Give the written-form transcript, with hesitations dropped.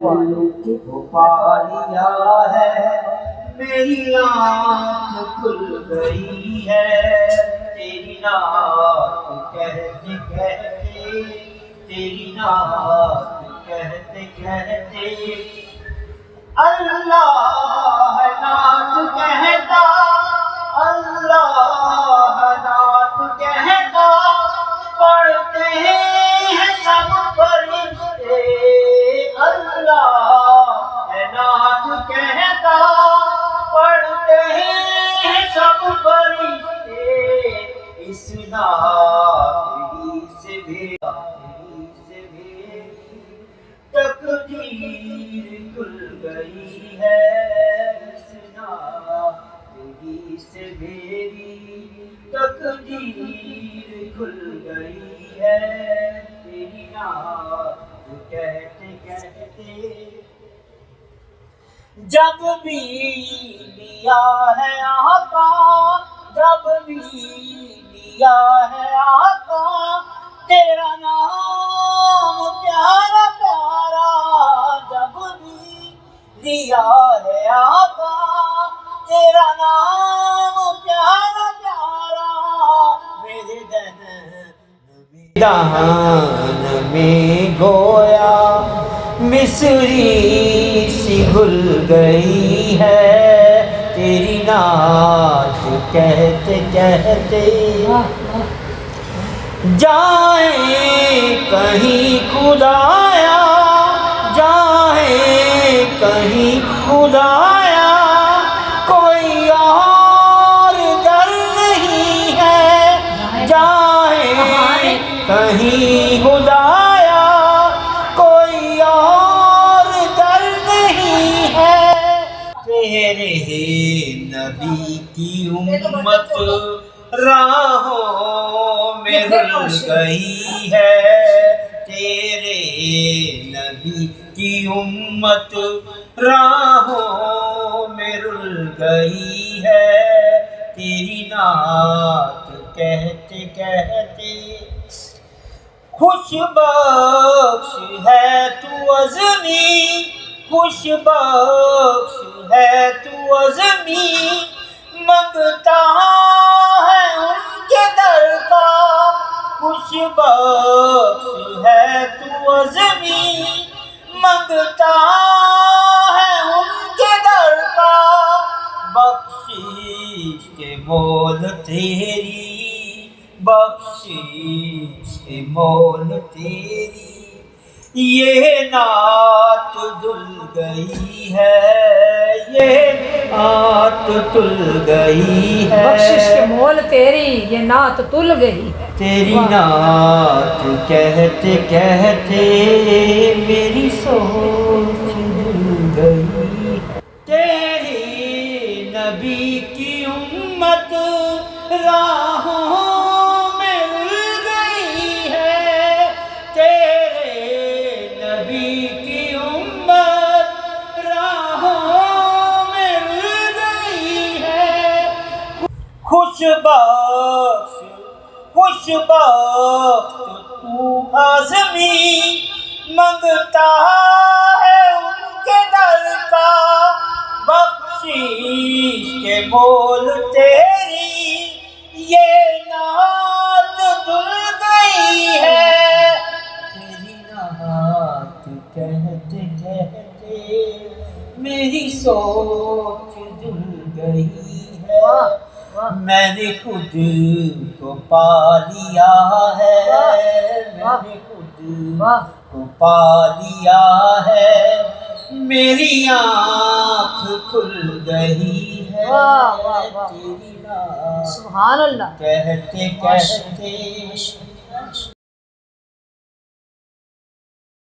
کو پا لیا ہے، میری آنکھ کھل گئی ہے، تیری نعت کہتے کہتے، تیری نعت کہتے کہتے، اللہ ہے نعت کہتا، اللہ ہے نعت کہتا، پڑھتے ہیں سب فرشتے، اللہ ہے نعت کہتا، پڑھتے ہیں سب فرشتے، اس نعت ہی سے تقدیر کھل گئی ہے، اس نعت ہی سے میری تقدیر کھل گئی ہے، تیری نعت کہتے کہتے، جب بھی لیا ہے آقا، جب بھی لیا ہے آقا، تیرا نام پیارا پیارا، جب بھی لیا ہے آقا، تیرا نام پیارا پیارا، میرے دہان میں گویا مصری سی گھل گئی ہے، تیری نعت کہتے کہتے، جائیں کہیں خدایا، جائیں کہیں خدایا، کوئی اور در نہیں ہے، جائیں کہیں خدایا، کوئی اور در نہیں ہے، تیرے نبی کی امت راہوں میں رل گئی ہے، تیرے نبی کی امت راہوں میں رل گئی ہے، تیری نعت کہتے کہتے، خوش بخش ہے تو عظمی، خوش بخش ہے تو عظمی، منگتا ہے ان کے در کا، خوش بخش ہے تو عظمی، منگتا ہے ان کے در کا، بخشش کے مول تیری، بخشش کے مول تیری، یہ نعت دھل گئی ہے، یہ نعت تل گئی ہے، بخشش کے مول تیری، یہ نعت تل گئی، تیری نعت کہتے کہتے میری سوچ دل گئی، تیری نبی کی امت راہوں میں رل گئی ہے، تیرے نبی کی امت راہوں میں رل گئی ہے، خوش بخت تو عظمی، منگتا ہے ان کے در کا، بخشش کے مول تیری، یہ نعت دھل گئی ہے، تیری نعت کہتے کہتے میری سوچ دھل گئی ہے، میں نے خود کو پا لیا ہے، میں نے خود کو پا لیا ہے، میری آنکھ کھل گئی ہے، تیری نعت سبحان اللہ کہتے کہتے